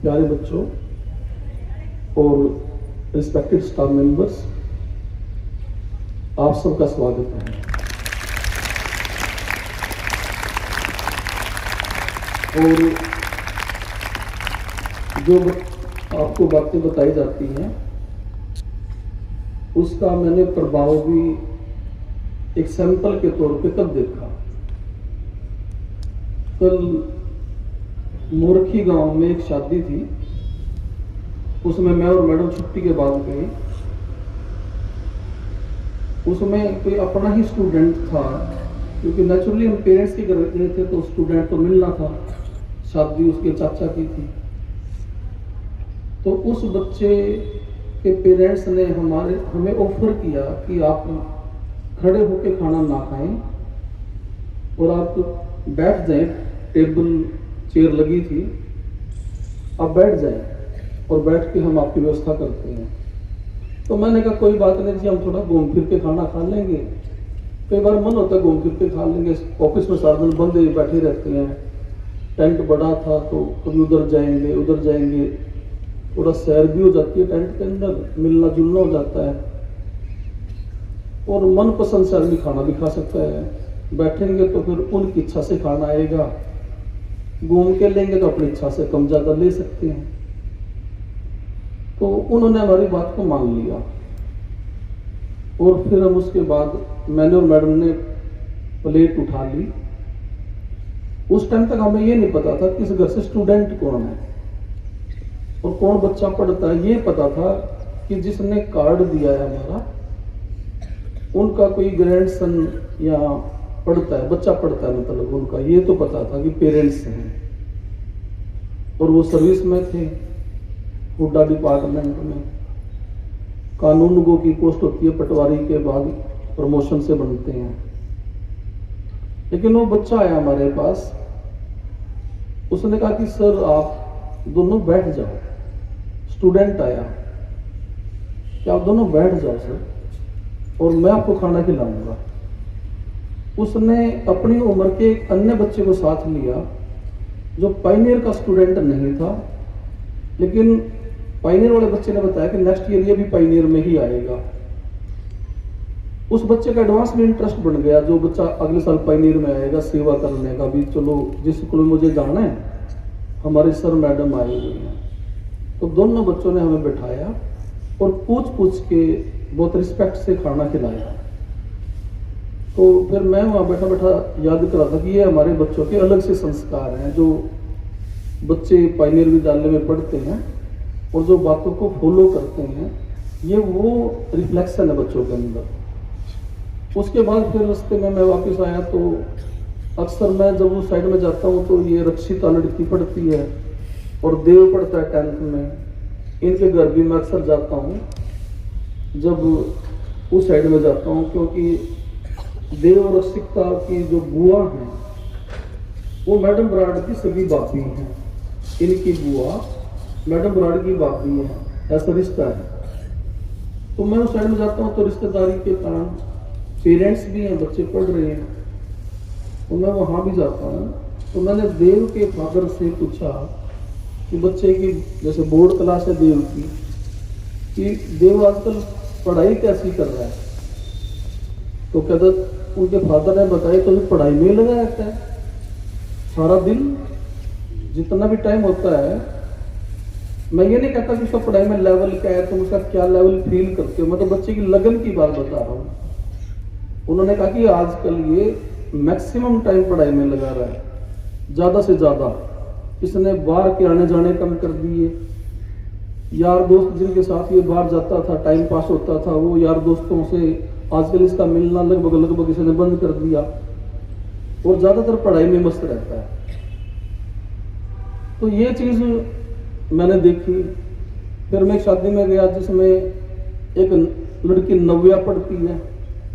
प्यारे बच्चों और रिस्पेक्टेड स्टाफ मेंबर्स, आप सबका स्वागत है। और जो आपको बातें बताई जाती हैं उसका मैंने प्रभाव भी एक सैंपल के तौर पे कब देखा। कल मोरखी गांव में एक शादी थी, उसमें मैं और मैडम छुट्टी के बाद गए। उसमें कोई अपना ही स्टूडेंट था, क्योंकि नेचुरली हम पेरेंट्स के घर गए थे तो स्टूडेंट तो मिलना था। शादी उसके चाचा की थी, तो उस बच्चे के पेरेंट्स ने हमें ऑफर किया कि आप खड़े होकर खाना ना खाएं और आप बैठ जाएं। टेबल चेयर लगी थी, आप बैठ जाएं और बैठ के हम आपकी व्यवस्था करते हैं। तो मैंने कहा कोई बात नहीं जी, हम थोड़ा घूम फिर के खाना खा लेंगे। कई बार मन होता है घूम फिर के खा लेंगे, ऑफिस में सारा दिन बंदे बैठे रहते हैं। टेंट बड़ा था तो कभी उधर जाएंगे, थोड़ा सैर भी हो जाती है, टेंट के अंदर मिलना जुलना हो जाता है और मन पसंद से आदमी खाना भी खा सकता है। बैठेंगे तो फिर उनकी इच्छा से खाना आएगा, घूम के लेंगे तो अपनी इच्छा से कम ज्यादा ले सकते हैं। तो उन्होंने हमारी बात को मान लिया और फिर हम उसके बाद मैंने और मैडम ने प्लेट उठा ली। उस टाइम तक हमें ये नहीं पता था कि इस घर से स्टूडेंट कौन है और कौन बच्चा पढ़ता है। ये पता था कि जिसने कार्ड दिया है हमारा, उनका कोई ग्रैंडसन या पढ़ता है, बच्चा पढ़ता है, मतलब उनका ये तो पता था कि पेरेंट्स हैं। और वो सर्विस में थे, हुड्डा डिपार्टमेंट में। कानून गो की पोस्ट होती है, पटवारी के बाद प्रमोशन से बनते हैं। लेकिन वो बच्चा आया हमारे पास, उसने कहा कि सर आप दोनों बैठ जाओ। स्टूडेंट आया कि आप दोनों बैठ जाओ सर और मैं आपको खाना खिलाऊंगा। उसने अपनी उम्र के एक अन्य बच्चे को साथ लिया जो पाइनियर का स्टूडेंट नहीं था, लेकिन पाइनियर वाले बच्चे ने बताया कि नेक्स्ट ईयर ये भी पाइनियर में ही आएगा। उस बच्चे का एडवांस में इंटरेस्ट बन गया, जो बच्चा अगले साल पाइनियर में आएगा सेवा करने का भी। चलो जिस स्कूल में मुझे जाना है, हमारे सर मैडम आए हुए हैं। तो दोनों बच्चों ने हमें बैठाया और पूछ के बहुत रिस्पेक्ट से खाना खिलाया। तो फिर मैं वहाँ बैठा याद कर रहा था कि ये हमारे बच्चों के अलग से संस्कार हैं, जो बच्चे पाइनियर विद्यालय में पढ़ते हैं और जो बातों को फॉलो करते हैं, ये वो रिफ्लेक्शन है बच्चों के अंदर। उसके बाद फिर रास्ते में मैं वापस आया तो अक्सर मैं जब उस साइड में जाता हूँ तो ये रक्षिता लड़की पढ़ती है और देव पढ़ता है 10th में। इनके घर भी मैं अक्सर जाता हूँ जब उस साइड में जाता हूँ, क्योंकि देव और रक्षिता की जो बुआ हैं वो मैडम बराड़ की सगी बापी हैं। इनकी बुआ मैडम बराड़ की बापी है, ऐसा रिश्ता है। तो मैं उस साइड में जाता हूँ तो रिश्तेदारी के कारण पेरेंट्स भी हैं, बच्चे पढ़ रहे हैं, तो मैं वहाँ भी जाता हूँ। तो मैंने देव के फादर से पूछा कि बच्चे की जैसे बोर्ड क्लास है देव की, कि देव आजकल पढ़ाई कैसी कर रहा है। तो कहता, उनके फादर ने बताया तो पढ़ाई में लगा रहता है सारा दिन, जितना भी टाइम होता है। मैं ये नहीं कहता कि उसका पढ़ाई में लेवल क्या है, तुम उसका क्या लेवल फील करते हो, मैं तो बच्चे की लगन की बात बता रहा हूँ। उन्होंने कहा कि आजकल ये मैक्सिमम टाइम पढ़ाई में लगा रहा है, ज़्यादा से ज़्यादा। इसने बाहर के आने जाने कम कर दिए, यार दोस्त जिनके साथ ये बाहर जाता था, टाइम पास होता था, वो यार दोस्तों से आजकल इसका मिलना लगभग इसने बंद कर दिया और ज़्यादातर पढ़ाई में मस्त रहता है। तो ये चीज़ मैंने देखी। फिर मैं एक शादी में गया जिसमें एक लड़की नव्या पढ़ती है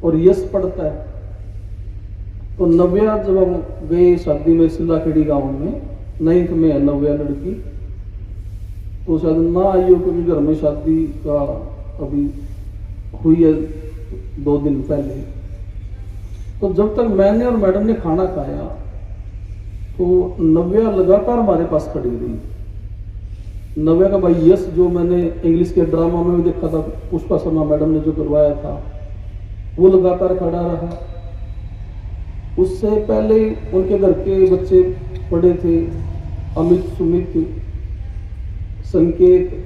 और यश पढ़ता है। तो नव्या, जब हम गए शादी में सिल्लाखेड़ी गांव में, 9th में है नव्या लड़की, तो शायद ना आई हो क्योंकि घर में शादी का अभी हुई है 2 दिन पहले। तो जब तक मैंने और मैडम ने खाना खाया तो नव्या लगातार हमारे पास खड़ी रही नव्या का भाई यश, जो मैंने इंग्लिश के ड्रामा में भी देखा था, पुष्पा शर्मा मैडम ने जो करवाया था, वो लगातार खड़ा रहा। उससे पहले उनके घर के बच्चे पढ़े थे, अमित, सुमित, संकेत,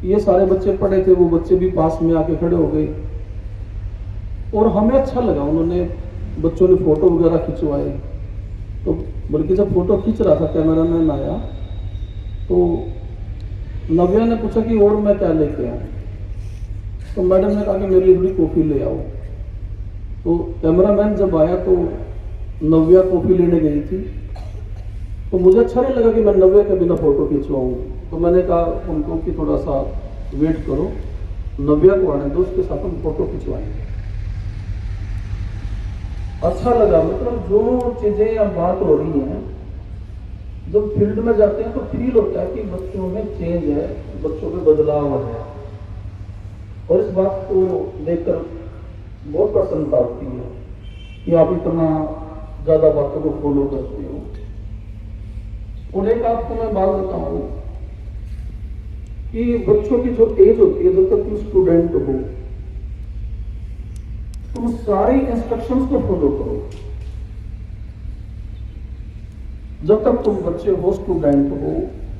ये सारे बच्चे पढ़े थे। वो बच्चे भी पास में आके खड़े हो गए और हमें अच्छा लगा। उन्होंने, बच्चों ने फोटो वगैरह खिंचवाए। तो बल्कि जब फोटो खींच रहा था, कैमरामैन आया तो नव्या ने पूछा कि और मैं क्या लेके आऊँ। तो मैडम ने कहा कि मेरे लिए थोड़ी कॉफ़ी ले आओ। तो कैमरामैन जब आया तो नव्या कॉफ़ी लेने गई थी। तो मुझे अच्छा नहीं लगा कि मैं नव्या के बिना फोटो खिंचवाऊँ। तो मैंने कहा उनको कि थोड़ा सा वेट करो, नव्या को आने दो, उसके साथ हम फोटो खिंचवाएंगे। अच्छा लगा। मतलब जो चीज़ें अब बात हो रही हैं, जब फील्ड में जाते हैं तो फील होता है कि बच्चों में चेंज है, बच्चों में बदलाव है। और इस बात को देखकर बहुत प्रसन्नता होती है कि आप इतना ज़्यादा बातों को फॉलो करते हो। और एक आपको मैं बात बताऊं कि बच्चों की जो एज होती है, जब तक तुम स्टूडेंट हो, तुम सारी इंस्ट्रक्शंस को फॉलो करो। जब तक तुम बच्चे हो, स्टूडेंट हो,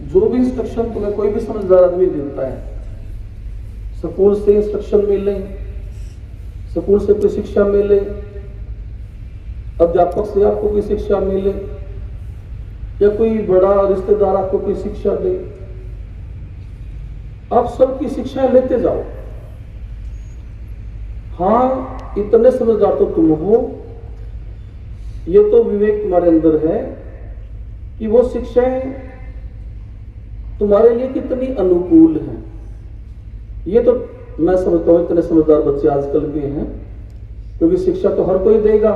जो भी इंस्ट्रक्शन तुम्हें कोई भी समझदार आदमी देता है, स्कूल से इंस्ट्रक्शन मिले, स्कूल से कोई शिक्षा मिले, अध्यापक से आपको कोई शिक्षा मिले, या कोई बड़ा रिश्तेदार आपको कोई शिक्षा दे, आप सबकी शिक्षा लेते जाओ। हाँ, इतने समझदार तो तुम हो, ये तो विवेक तुम्हारे अंदर है कि वो शिक्षाएं तुम्हारे लिए कितनी अनुकूल हैं। ये तो मैं समझता हूं, इतने समझदार बच्चे आजकल के हैं, क्योंकि शिक्षा तो हर कोई देगा,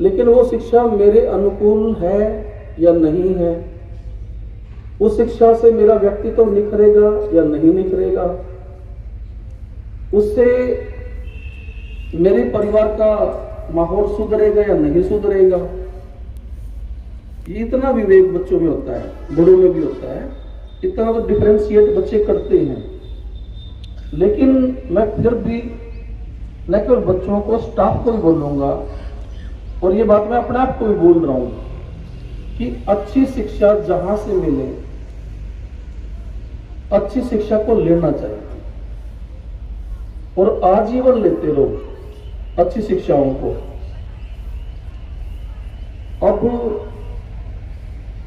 लेकिन वो शिक्षा मेरे अनुकूल है या नहीं है, उस शिक्षा से मेरा व्यक्तित्व तो निखरेगा या नहीं निखरेगा, उससे मेरे परिवार का माहौल सुधरेगा या नहीं सुधरेगा। ये इतना विवेक बच्चों में होता है, बड़ों में भी होता है। इतना तो डिफरेंशिएट बच्चे करते हैं। लेकिन मैं फिर भी न केवल बच्चों को, स्टाफ को भी बोलूंगा, और ये बात मैं अपने आप को भी बोल रहा हूं कि अच्छी शिक्षा जहां से मिले, अच्छी शिक्षा को लेना चाहिए और आजीवन लेते रहो अच्छी शिक्षाओं को। अब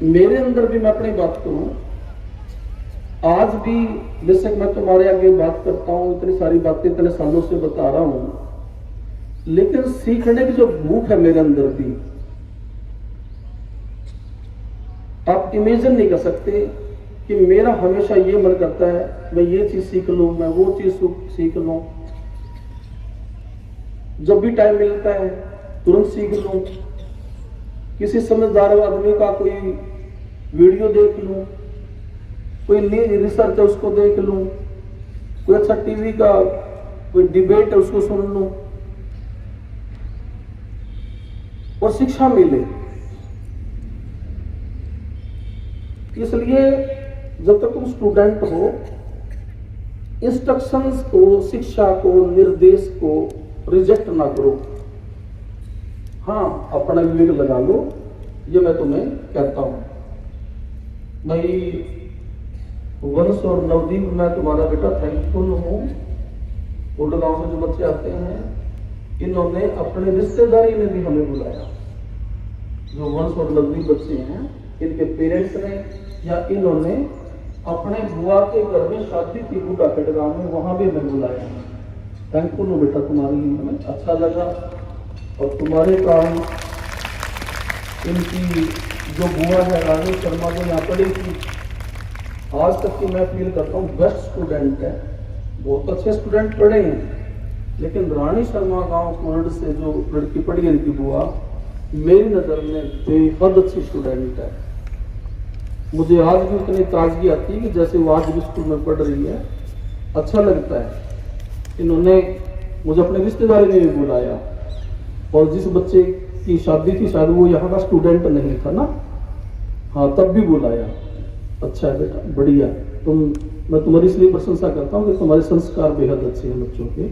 मेरे अंदर भी मैं अपनी बात करूं, आज भी बेशक मैं तुम्हारे आगे बात करता हूं, इतनी सारी बातें इतने सालों से बता रहा हूं, लेकिन सीखने की जो भूख है मेरे अंदर भी, आप इमेजिन नहीं कर सकते कि मेरा हमेशा ये मन करता है मैं ये चीज सीख लूं, मैं वो चीज सीख लूं, जब भी टाइम मिलता है तुरंत सीख लूं, किसी समझदार आदमी का कोई वीडियो देख लूं, कोई नई रिसर्च है उसको देख लूं, कोई अच्छा टीवी का कोई डिबेट है उसको सुन लूं और शिक्षा मिले। इसलिए जब तक तुम स्टूडेंट हो, इंस्ट्रक्शंस को, शिक्षा को, निर्देश को रिजेक्ट ना करो। हाँ, अपना विवेक लगा लो, ये मैं तुम्हें कहता हूं। भाई वंश और नवदीप, मैं तुम्हारा बेटा थैंकफुल हूं। गुड़गांव से जो बच्चे आते हैं, इन्होंने अपने रिश्तेदारी में भी हमें बुलाया। जो वंश और नवदीप बच्चे हैं, इनके पेरेंट्स ने या इन्होंने अपने बुआ के घर में शादी की, बूढ़ाखेड़ गांव में, वहां भी हमें बुलाया। थैंकफुल हूँ बेटा तुम्हारे लिए, हमें अच्छा लगा। और तुम्हारे कारण इनकी जो बुआ है रानी शर्मा, जो यहाँ पढ़ी थी, आज तक की मैं फील करता हूँ बेस्ट स्टूडेंट है। बहुत अच्छे स्टूडेंट पढ़े हैं, लेकिन रानी शर्मा गांव कोरड से जो लड़की पढ़ी है इनकी बुआ, मेरी नज़र में बेहद अच्छी स्टूडेंट है। मुझे आज भी उतनी ताजगी आती है कि जैसे वो आज भी स्कूल में पढ़ रही है। अच्छा लगता है। इन्होंने मुझे अपने रिश्तेदारी में भी बुलाया, और जिस बच्चे की शादी थी शायद वो यहाँ का स्टूडेंट नहीं था ना, हाँ, तब भी बुलाया। अच्छा है बेटा, बढ़िया। मैं तुम्हारी इसलिए प्रशंसा करता हूँ कि तुम्हारे संस्कार बेहद अच्छे हैं बच्चों के।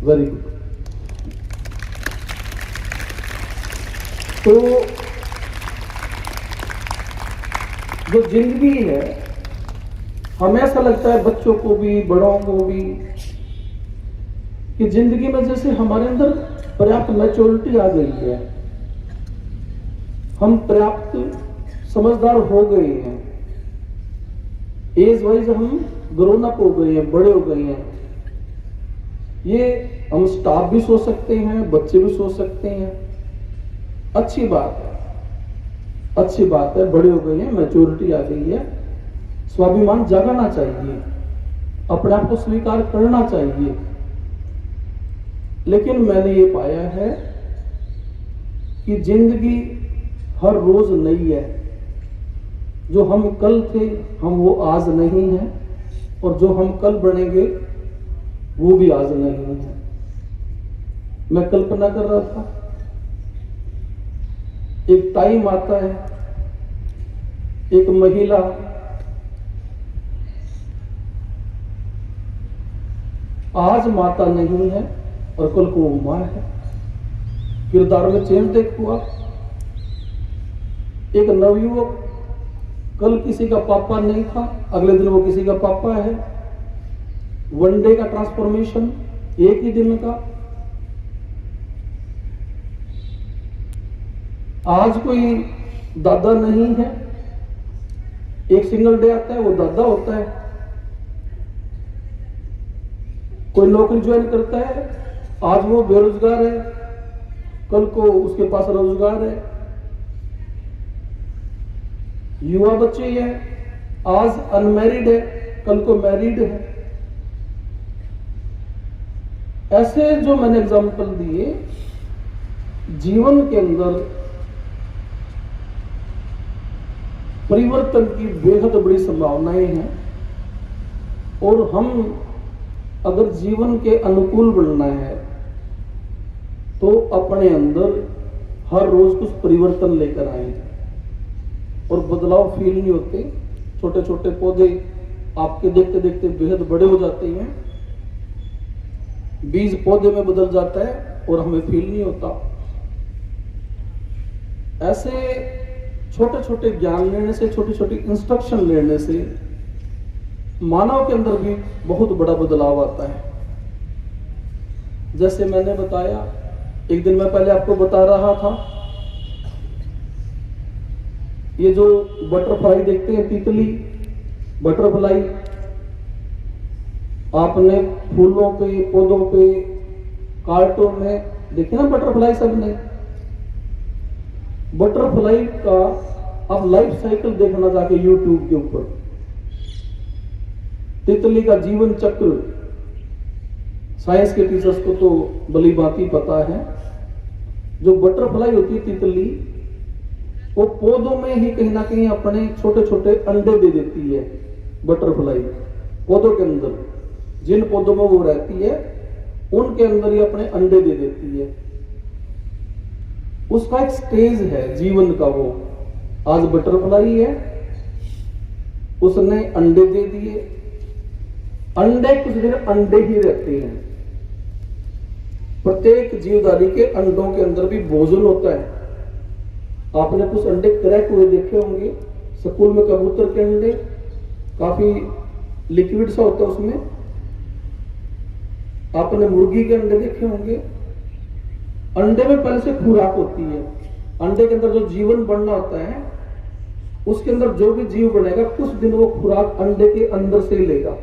Very good. तो जो जिंदगी है, हमें ऐसा लगता है बच्चों को भी बड़ों को भी कि जिंदगी में जैसे हमारे अंदर पर्याप्त मैच्योरिटी आ गई है, हम पर्याप्त समझदार हो गए हैं, एज वाइज हम ग्रोन अप हो गए हैं, बड़े हो गए हैं। ये हम स्टाफ भी सोच सकते हैं, बच्चे भी सोच सकते हैं। अच्छी बात है, अच्छी बात है, बड़े हो गए हैं, मैच्योरिटी आ गई है। स्वाभिमान जगाना चाहिए, अपने आप को स्वीकार करना चाहिए। लेकिन मैंने ये पाया है कि जिंदगी हर रोज नई है। जो हम कल थे हम वो आज नहीं हैं, और जो हम कल बनेंगे वो भी आज नहीं है। मैं कल्पना कर रहा था, एक टाइम आता है, एक महिला आज माता नहीं है और कल को वो मां है। किरदार में चेंज देखो आप। एक नवयुवक कल किसी का पापा नहीं था, अगले दिन वो किसी का पापा है। वन डे का ट्रांसफॉर्मेशन, एक ही दिन का। आज कोई दादा नहीं है, एक सिंगल डे आता है वो दादा होता है। कोई नौकरी ज्वाइन करता है, आज वो बेरोजगार है, कल को उसके पास रोजगार है। युवा बच्चे हैं, आज अनमैरिड है, कल को मैरिड है। ऐसे जो मैंने एग्जाम्पल दिए, जीवन के अंदर परिवर्तन की बेहद बड़ी संभावनाएं हैं। और हम अगर जीवन के अनुकूल बनना है तो अपने अंदर हर रोज कुछ परिवर्तन लेकर आए। और बदलाव फील नहीं होते। छोटे छोटे पौधे आपके देखते देखते बेहद बड़े हो जाते हैं, बीज पौधे में बदल जाता है और हमें फील नहीं होता। ऐसे छोटे छोटे ज्ञान लेने से, छोटी छोटी इंस्ट्रक्शन लेने से मानव के अंदर भी बहुत बड़ा बदलाव आता है। जैसे मैंने बताया, एक दिन मैं पहले आपको बता रहा था, ये जो बटरफ्लाई देखते हैं, तितली, बटरफ्लाई, आपने फूलों पे, पौधों पे, कार्टून में देखे ना बटरफ्लाई सबने। बटरफ्लाई का आप लाइफ साइकिल देखना जाके यूट्यूब के ऊपर। तितली का जीवन चक्र साइंस के टीचर्स को तो भली भांति पता है। जो बटरफ्लाई होती है तितली, वो पौधों में ही कहीं ना कहीं अपने छोटे छोटे अंडे दे देती है। बटरफ्लाई पौधों के अंदर, जिन पौधों में वो रहती है उनके अंदर ही अपने अंडे दे देती है। उसका एक स्टेज है जीवन का। वो आज बटरफ्लाई है, उसने अंडे दे दिए। अंडे कुछ देर अंडे ही रहते हैं। प्रत्येक जीवधारी के अंडों के अंदर भी भोजन होता है। आपने कुछ अंडे क्रैक हुए देखे होंगे स्कूल में, कबूतर के अंडे, काफी लिक्विड सा होता है उसमें। आपने मुर्गी के अंडे देखे होंगे। अंडे में पहले से खुराक होती है। अंडे के अंदर जो जीवन बनना होता है, उसके अंदर जो भी जीव बनेगा कुछ दिन वो खुराक अंडे के अंदर से लेगा।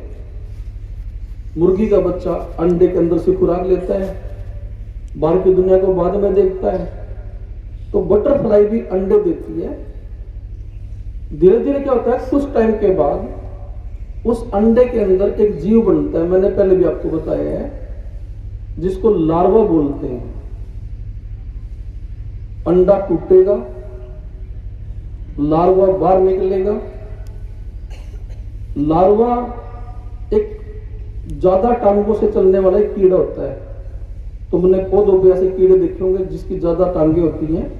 मुर्गी का बच्चा अंडे के अंदर से खुराक लेता है, बाहर की दुनिया को बाद में देखता है। तो बटरफ्लाई भी अंडे देती है। धीरे धीरे क्या होता है, कुछ टाइम के बाद उस अंडे के अंदर एक जीव बनता है। मैंने पहले भी आपको बताया है, जिसको लार्वा बोलते हैं। अंडा टूटेगा, लार्वा बाहर निकलेगा। लार्वा एक ज्यादा टांगों से चलने वाला एक कीड़ा होता है। तुमने पौधों पे ऐसे कीड़े देखे होंगे जिसकी ज्यादा टांगे होती हैं।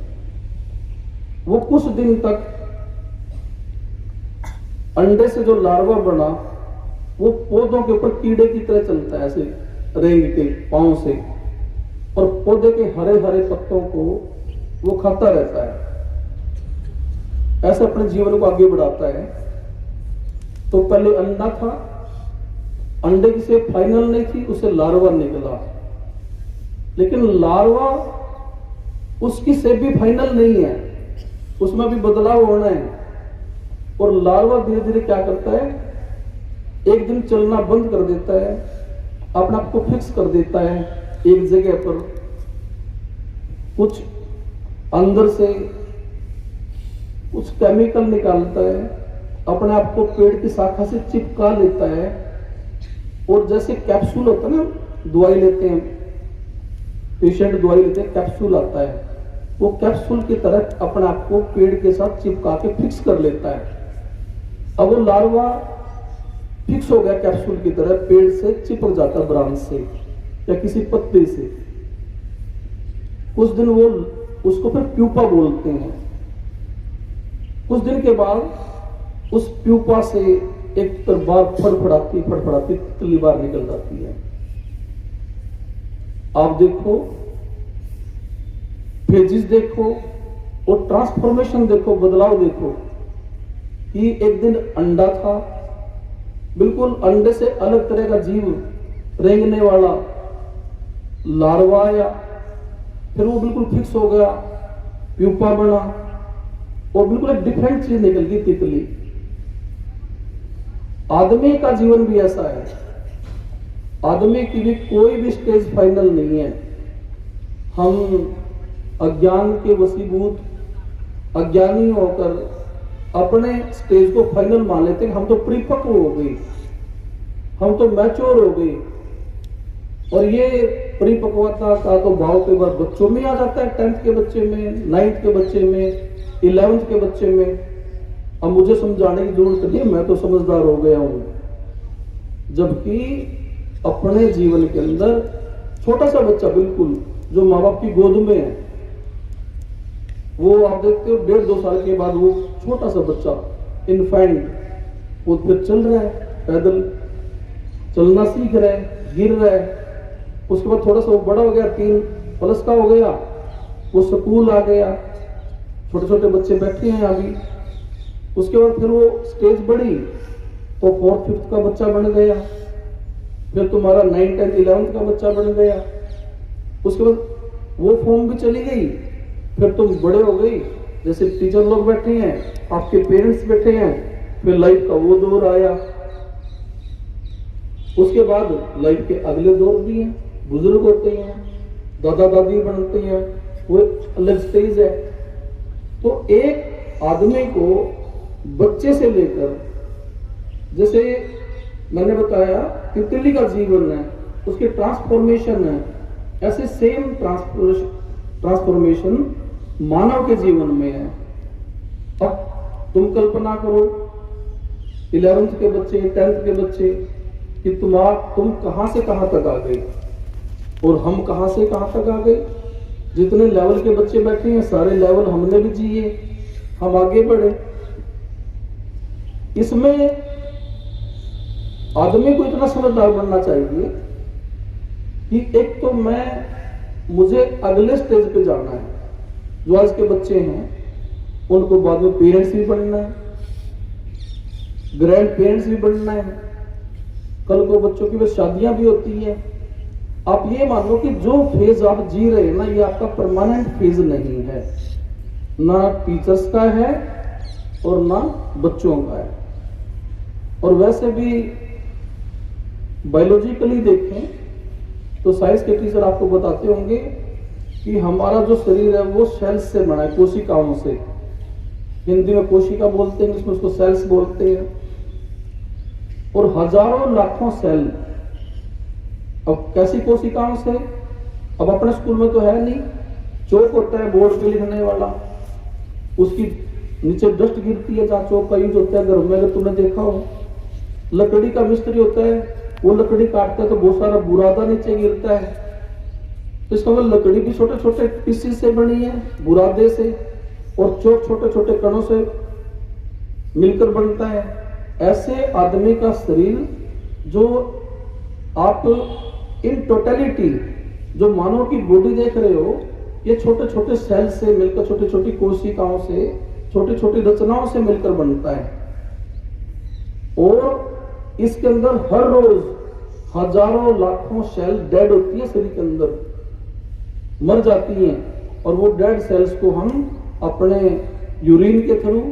वो कुछ दिन तक अंडे से जो लार्वा बना वो पौधों के ऊपर कीड़े की तरह चलता है, ऐसे रेंग के पांव से, और पौधे के हरे हरे पत्तों को वो खाता रहता है, ऐसे अपने जीवन को आगे बढ़ाता है। तो पहले अंडा था, अंडे की शेप फाइनल नहीं थी, उसे लार्वा निकला, लेकिन लार्वा उसकी शेप भी फाइनल नहीं है, उसमें भी बदलाव होना है। और लार्वा धीरे धीरे क्या करता है, एक दिन चलना बंद कर देता है, अपने आप को फिक्स कर देता है एक जगह पर, कुछ अंदर से कुछ केमिकल निकालता है, अपने आप को पेड़ की शाखा से चिपका लेता है, और जैसे कैप्सूल होता है ना, दवाई लेते हैं पेशेंट, दवाई लेते हैं, कैप्सूल आता है, वो कैप्सूल की तरह अपने आप को पेड़ के साथ चिपका के फिक्स कर लेता है। अब वो लार्वा फिक्स हो गया कैप्सूल की तरह, पेड़ से चिपक जाता है, ब्रांच से या किसी पत्ते से। कुछ दिन वो उसको फिर प्यूपा बोलते हैं। कुछ दिन के बाद उस प्यूपा से एक बार फड़फड़ाती तितली बाहर निकल जाती है। आप देखो, फेजिस देखो और ट्रांसफॉर्मेशन देखो, बदलाव देखो कि एक दिन अंडा था, बिल्कुल अंडे से अलग तरह का जीव, रेंगने वाला लार्वा आया, फिर वो बिल्कुल फिक्स हो गया, प्यूपा बना, और बिल्कुल एक डिफरेंट चीज निकल गई, तितली। आदमी का जीवन भी ऐसा है, आदमी की भी कोई भी स्टेज फाइनल नहीं है। हम अज्ञान के वशीभूत, अज्ञानी होकर अपने स्टेज को फाइनल मान लेते हैं। हम तो परिपक्व हो गए, हम तो मैच्योर हो गए, और ये परिपक्वता का तो भाव कई बार बच्चों में आ जाता है, 10th के बच्चे में, 9th के बच्चे में, 11th के बच्चे में। अब मुझे समझाने की जरूरत नहीं, मैं तो समझदार हो गया हूं, जबकि अपने जीवन के अंदर छोटा सा बच्चा बिल्कुल जो माँ बाप की गोद में है, वो आप देखते हो 1.5-2 साल के बाद वो छोटा सा बच्चा इन्फेंट, वो फिर चल रहा है, पैदल चलना सीख रहा है, गिर रहा है, उसके बाद थोड़ा सा वो बड़ा हो गया, 3+ का हो गया, वो स्कूल आ गया, छोटे छोटे बच्चे बैठे हैं अभी। उसके बाद फिर वो स्टेज बढ़ी तो 4th-5th का बच्चा बन गया, फिर तुम्हारा 9th, 10th, 11th का बच्चा बन गया। उसके बाद वो फॉर्म भी चली गई, फिर तुम बड़े हो गई, जैसे टीचर लोग बैठे हैं, आपके पेरेंट्स बैठे हैं, फिर लाइफ का वो दौर आया। उसके बाद लाइफ के अगले दौर भी हैं, बुजुर्ग होते हैं, दादा दादी बनते हैं, वो अलग स्टेज है। तो एक आदमी को बच्चे से लेकर, जैसे मैंने बताया तितली का जीवन है, उसके ट्रांसफॉर्मेशन है, ऐसे सेम ट्रांसफॉर्मेशन मानव के जीवन में है। अब तुम कल्पना करो 11th के बच्चे, 10th के बच्चे, कि तुम कहां से कहां तक आ गए और हम कहां से कहां तक आ गए। जितने लेवल के बच्चे बैठे हैं सारे लेवल हमने भी जिए, हम आगे बढ़े। इसमें आदमी को इतना समझदार बनना चाहिए कि एक तो मुझे अगले स्टेज पे जाना है। जो आज के बच्चे हैं उनको बाद में पेरेंट्स भी बनना है, ग्रैंड पेरेंट्स भी बनना है, कल को बच्चों की शादियां भी होती है। आप ये मान लो कि जो फेज आप जी रहे हैं ना, ये आपका परमानेंट फेज नहीं है, ना टीचर्स का है और ना बच्चों का है। और वैसे भी बायोलॉजिकली देखें तो साइंस के टीचर आपको बताते होंगे कि हमारा जो शरीर है वो सेल्स से बना है, कोशिकाओं से। हिंदी में कोशिका बोलते हैं, इसमें उसको सेल्स बोलते हैं। और हजारों लाखों सेल, अब कैसी कोशिकाओं से, अब अपने स्कूल में तो है नहीं, चौक होता है बोर्ड पे लिखने वाला, उसकी नीचे डस्ट गिरती है जहाँ चौक का यूज होता है घर में, अगर तुमने देखा हो। लकड़ी का मिस्त्री होता है, वो लकड़ी काटता है तो बहुत सारा बुरादा नीचे गिरता है, तो इसका मतलब लकड़ी भी छोटे छोटे पीसेस से बनी है, बुरादे से, और चौक छोटे छोटे कणों से मिलकर बनता है। ऐसे आदमी का शरीर जो आप इन टोटलिटी जो मानव की बॉडी देख रहे हो, ये छोटे छोटे सेल से मिलकर, छोटी छोटी कोशिकाओं से, छोटी छोटी रचनाओं से मिलकर बनता है। और इसके अंदर हर रोज हजारों लाखों सेल डेड होती है, शरीर के अंदर मर जाती हैं। और वो डेड सेल्स को हम अपने यूरिन के थ्रू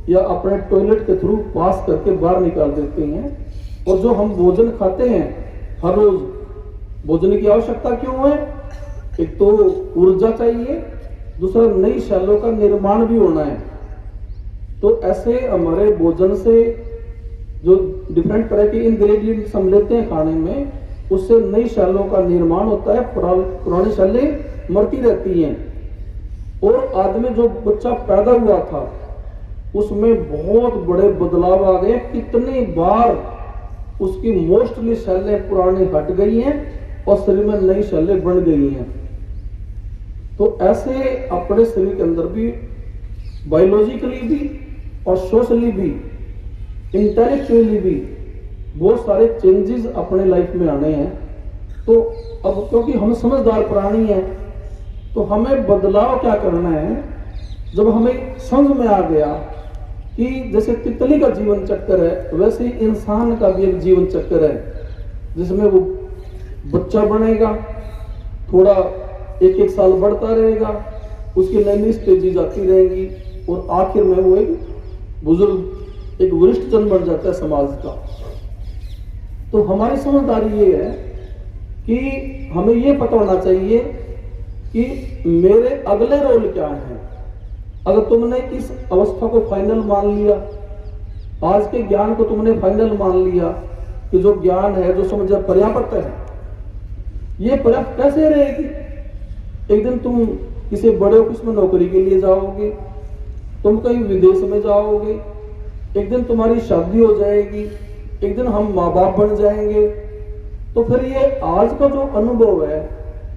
या अपने टॉयलेट के थ्रू पास करके बाहर निकाल देते हैं। और जो हम भोजन खाते हैं हर रोज, भोजन की आवश्यकता क्यों है? एक तो ऊर्जा चाहिए, दूसरा नई सेलों का निर्माण भी होना है। तो ऐसे हमारे भोजन से जो डिफरेंट तरह के इंग्रेडिएंट्स हम लेते हैं खाने में, उससे नई सेलों का निर्माण होता है, पुरानी सेलें मरती रहती हैं। और आदमी जो बच्चा पैदा हुआ था उसमें बहुत बड़े बदलाव आ गए। कितनी बार उसकी मोस्टली सेलें पुरानी हट गई हैं और शरीर में नई सेलें बन गई हैं। तो ऐसे अपने शरीर के अंदर भी बायोलॉजिकली भी और सोशली भी, इंटेलेक्चुअली भी बहुत सारे चेंजेस अपने लाइफ में आने हैं। तो अब क्योंकि हम समझदार प्राणी हैं, तो हमें बदलाव क्या करना है? जब हमें समझ में आ गया कि जैसे तितली का जीवन चक्कर है, वैसे ही इंसान का भी एक जीवन चक्कर है, जिसमें वो बच्चा बनेगा, थोड़ा एक एक साल बढ़ता रहेगा, उसकी नई नई स्टेजेस आती रहेंगी और आखिर में वो एक बुजुर्ग, एक वरिष्ठ जन बन जाता है समाज का। तो हमारी समझदारी ये है कि हमें ये पता होना चाहिए कि मेरे अगले रोल क्या है। अगर तुमने इस अवस्था को फाइनल मान लिया, आज के ज्ञान को तुमने फाइनल मान लिया कि जो ज्ञान है, जो समझ पर्याप्त है, ये पर्याप्त कैसे रहेगी? एक दिन तुम किसी बड़े ऑफिस में नौकरी के लिए जाओगे, तुम कहीं विदेश में जाओगे, एक दिन तुम्हारी शादी हो जाएगी, एक दिन हम माँ बाप बन जाएंगे। तो फिर ये आज का जो अनुभव है,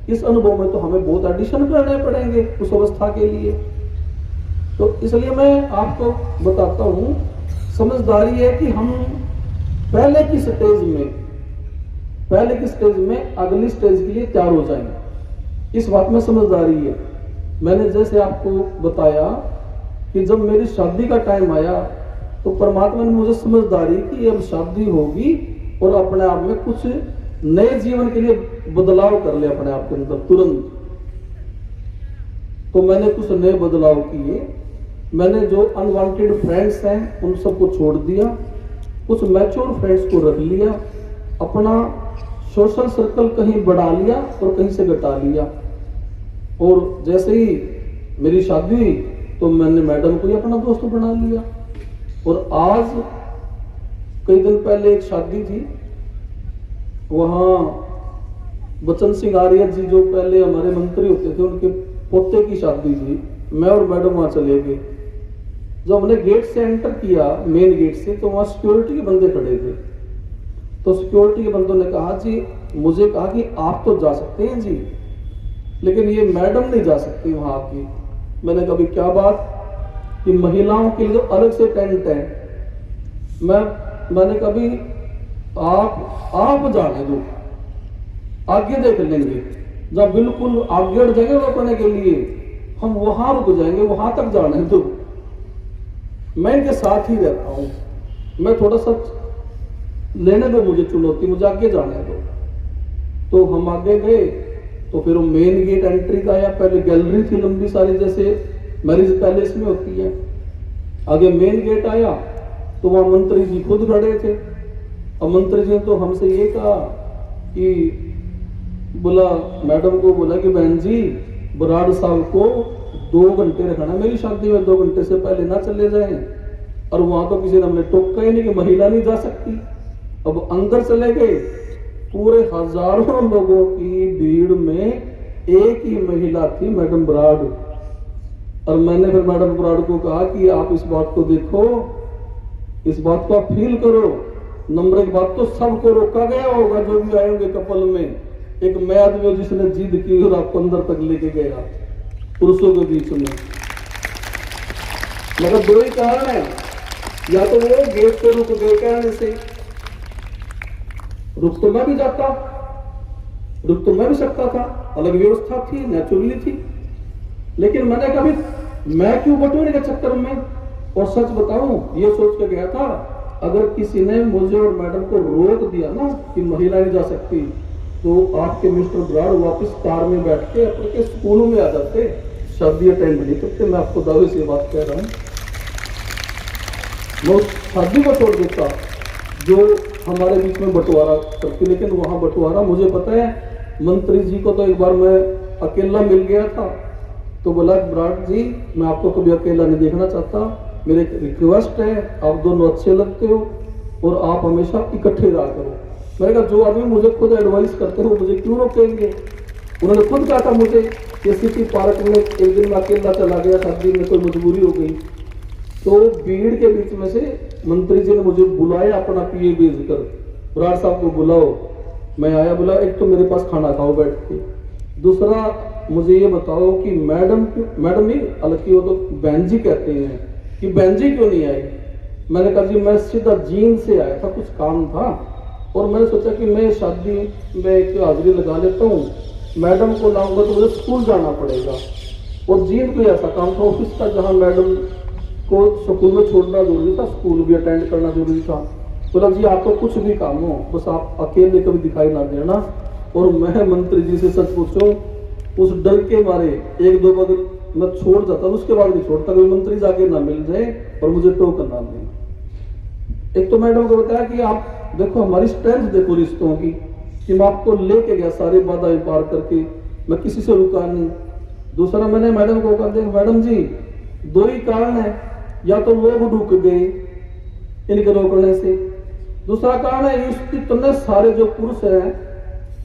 इस अनुभव में तो हमें बहुत एडिशन करने पड़ेंगे उस अवस्था के लिए। तो इसलिए मैं आपको बताता हूं, समझदारी है कि हम पहले की स्टेज में अगली स्टेज के लिए तैयार हो जाएं। इस बात में समझदारी है। मैंने जैसे आपको बताया कि जब मेरी शादी का टाइम आया तो परमात्मा ने मुझे समझदारी कि अब शादी होगी और अपने आप में कुछ नए जीवन के लिए बदलाव कर ले अपने आप के अंदर तुरंत। तो मैंने कुछ नए बदलाव किए। मैंने जो अनवांटेड फ्रेंड्स हैं उन सबको छोड़ दिया, कुछ मैच्योर फ्रेंड्स को रख लिया, अपना सोशल सर्कल कहीं बढ़ा लिया और कहीं से घटा लिया। और जैसे ही मेरी शादी हुई तो मैंने मैडम को ही अपना दोस्त बना लिया। और आज कई दिन पहले एक शादी थी, वहाँ बच्चन सिंह आर्य जी जो पहले हमारे मंत्री होते थे, उनके पोते की शादी थी। मैं और मैडम वहाँ चले गए। जब हमने गेट से एंटर किया, मेन गेट से, तो वहाँ सिक्योरिटी के बंदे खड़े थे। तो सिक्योरिटी के बंदों ने कहा जी, मुझे कहा कि आप तो जा सकते हैं जी, लेकिन ये मैडम नहीं जा सकती वहाँ की। मैंने कहा क्या बात? कि महिलाओं के लिए अलग से टेंट है। मैंने कभी आप जाने दो, आगे देख लेंगे, जब बिल्कुल आगे जाएंगे रोकने के लिए, हम वहां रुक जाएंगे, वहां तक जाने दो। मैं इनके साथ ही रहता हूं, मैं थोड़ा सा लेने दो मुझे चुनौती, मुझे आगे जाने दो। तो हम आगे गए तो फिर वो मेन गेट एंट्री का आया। पहले गैलरी थी लंबी सारी, जैसे मैरिज पैलेस में होती है। आगे मेन गेट आया तो वहां मंत्री जी खुद खड़े थे। और मंत्री जी ने तो हमसे ये कहा कि बोला, मैडम को बोला कि बहन जी, बराड़ साहब को 2 घंटे रखना, मेरी शादी में 2 घंटे से पहले ना चले जाएं। और वहां तो किसी ने हमने टोका ही नहीं कि महिला नहीं जा सकती। अब अंदर चले गए, पूरे हजारों लोगों की भीड़ में एक ही महिला थी, मैडम बराड़। और मैंने फिर मैडम बराड़ को कहा कि आप इस बात को देखो, इस बात को आप फील करो। नंबर एक बात तो सबको रोका गया होगा जो भी आए होंगे कपल में। एक मैं आदमी हो जिसने जिद की और आपको अंदर तक लेके गया पुरुषों के बीच में। मगर 2 ही कारण है। या तो वो गेट पे रुक गए कहने से, रुक तो मैं भी जाता, रुक तो मैं भी सकता था, अलग व्यवस्था थी, नेचुरली थी, लेकिन मैंने कभी मैं क्यों बटोरे के चक्कर में। और सच बताऊं, ये सोच के गया था अगर किसी ने मुझे और मैडम को रोक दिया ना कि महिला नहीं जा सकती, तो आपके मिस्टर ब्राड वापस कार में बैठ के अपने स्कूलों में आ जाते, शादी अटेंड नहीं करते। मैं आपको दावे से बात कह रहा हूं, मैं उस शादी को छोड़ देता जो हमारे बीच में बंटवारा करती। लेकिन वहां बंटवारा मुझे पता है, मंत्री जी को तो एक बार मैं अकेला मिल गया था, तो बोला ब्राड जी मैं आपको कभी अकेला नहीं देखना चाहता, मेरी एक रिक्वेस्ट है, आप दोनों अच्छे लगते हो और आप हमेशा इकट्ठे रहा करो। मैंने कहा जो आदमी मुझे खुद एडवाइस करते हो मुझे क्यों रोकेंगे। उन्होंने खुद कहा था मुझे कि सिटी पार्क में एक दिन मैं अकेला चला गया, शादी में कोई मजबूरी हो गई, तो भीड़ के बीच में से मंत्री जी ने मुझे बुलाया अपना पीए भेज कर, ब्राड साहब को बुलाओ। मैं आया, बोला एक तो मेरे पास खाना खाओ बैठ के, दूसरा मुझे ये बताओ कि मैडम नहीं हल्की वो तो बहन जी कहते हैं कि बहन जी क्यों नहीं आई। मैंने कहा जी मैं सीधा जीन से आया था, कुछ काम था और मैंने सोचा कि मैं शादी में एक हाजिरी लगा लेता हूँ, मैडम को लाऊंगा तो मुझे स्कूल जाना पड़ेगा। और जीन कोई ऐसा काम था ऑफिस का जहाँ मैडम को स्कूल में छोड़ना जरूरी था, स्कूल भी अटेंड करना जरूरी था। बोला जी आपको कुछ भी काम हो बस आप अकेले कभी दिखाई ना देना। और मैं मंत्री जी से सच पूछूं, उस डर के मारे एक दो बार मैं छोड़ जाता, उसके बाद नहीं छोड़ता, कोई मंत्री जाके ना मिल जाए और मुझे टोकन ना दे। एक तो मैडम को बताया कि आप देखो हमारी स्ट्रेंथ देखो रिश्तों की, कि मैं आपको लेके गया सारी बाधाएं पार करके, मैं किसी से रुका नहीं। दूसरा मैंने मैडम को कहा देख मैडम जी दो ही कारण है, या तो लोग रुक गए इनके रोकने से, दूसरा कारण है इतने सारे जो पुरुष हैं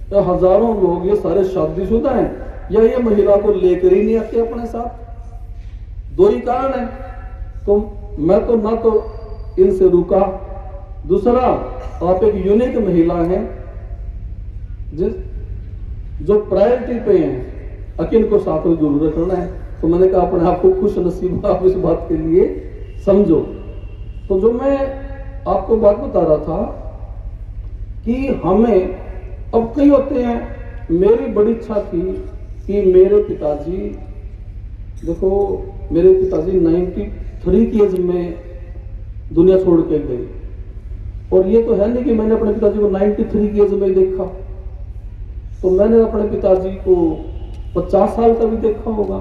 तो हजारों लोग ये सारे शादीशुदा हैं या ये महिला को लेकर ही नहीं आते अपने साथ, दो ही कारण है। तो मैं तो ना तो इनसे रुका, दूसरा आप एक यूनिक महिला हैं जो प्रायोरिटी पे हैं, अकिन को साथ में जरूर रखना है। तो मैंने कहा अपने आप को खुश नसीब आप इस बात के लिए समझो। तो जो मैं आपको बात बता रहा था कि हमें अब कई होते हैं, मेरी बड़ी इच्छा थी कि मेरे पिताजी, देखो मेरे पिताजी 93 की एज में दुनिया छोड़ के गए, और ये तो है नहीं कि मैंने अपने पिताजी को 93 की एज में देखा, तो मैंने अपने पिताजी को 50 साल का भी देखा होगा,